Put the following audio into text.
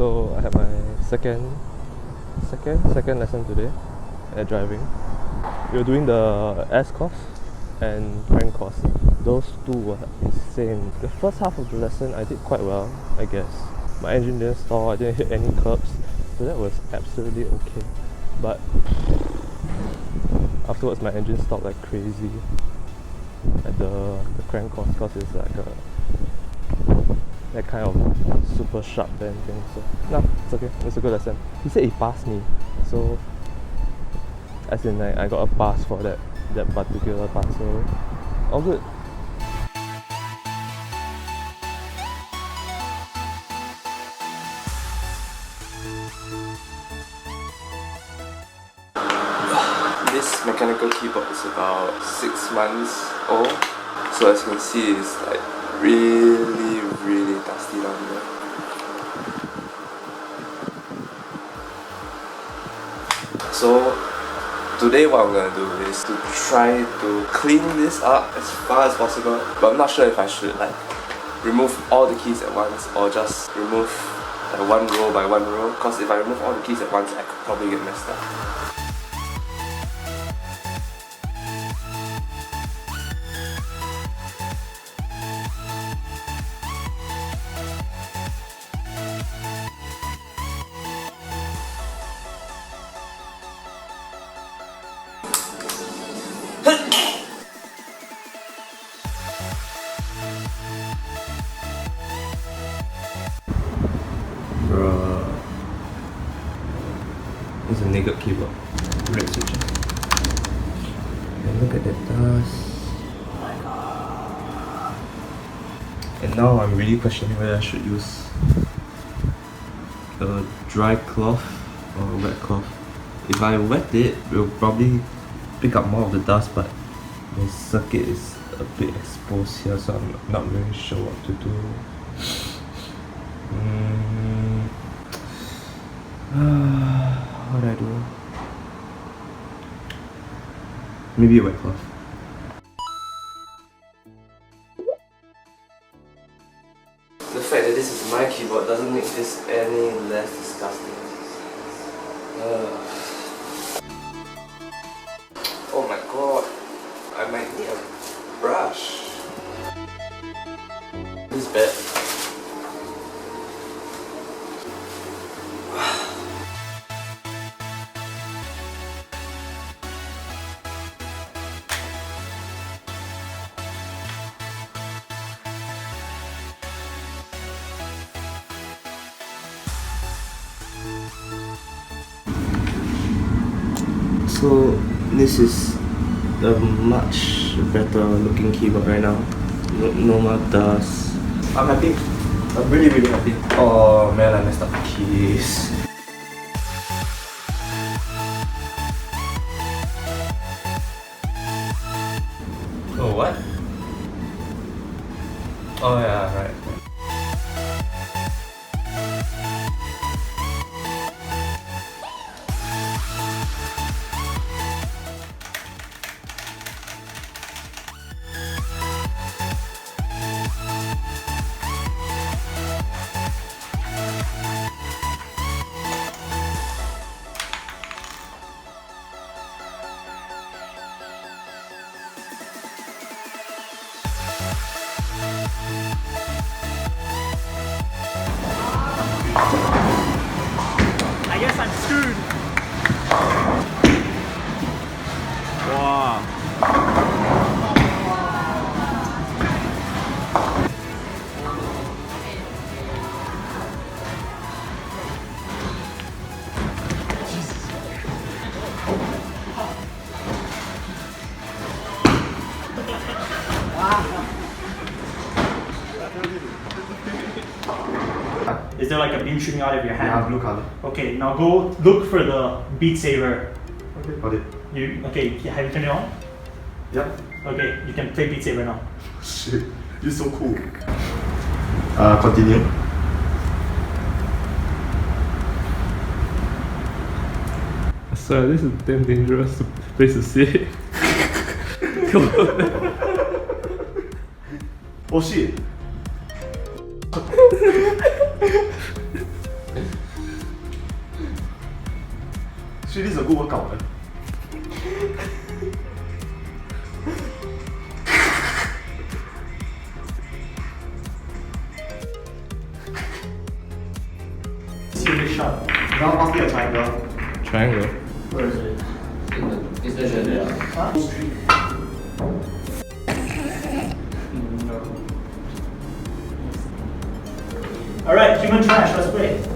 So I had my second lesson today at driving. We were doing the S course and crank course. Those two were insane. The first half of the lesson I did quite well, I guess. My engine didn't stall, I didn't hit any curbs, so that was absolutely okay. But afterwards my engine stopped like crazy at the crank course because it's like that kind of super sharp bend thing. So no, it's okay. It's a good lesson. He said he passed me, so as in like I got a pass for that particular part. So all good. This mechanical keyboard is about 6 months old, so as you can see, it's like really dusty down there. So today what I'm gonna do is to try to clean this up as far as possible, but I'm not sure if I should like remove all the keys at once or just remove like one row by one row, because if I remove all the keys at once I could probably get messed up. Bruh. It's a naked keyboard. Red switches. And look at that dust. Oh my god. And now I'm really questioning whether I should use a dry cloth or a wet cloth. If I wet it, it will probably pick up more of the dust, but the circuit is a bit exposed here, so I'm not really sure what to do. What do I do? Maybe a wet cloth. The fact that this is my keyboard doesn't make this any less disgusting. Oh my god, I might need a brush. This is bad. So this is a much better looking keyboard right now. No more dust. I'm happy. I'm really happy. Oh man, I messed up the keys. Oh what? Oh yeah, right. I guess I'm screwed. Wow. Is there like a beam shooting out of your hand? Yeah, blue color. Okay, now go look for the Beat Saber. Okay, got it. Okay, have you turned it on? Yep. Okay, you can play Beat Saber now. Shit, you're so cool. Continue. So this is a damn dangerous place to sit. Oh shit. Actually, this is a good workout. Eh? See this shot. Now pass me a triangle. Triangle. Where is it? Is the genre? Huh? Alright, human trash, let's play.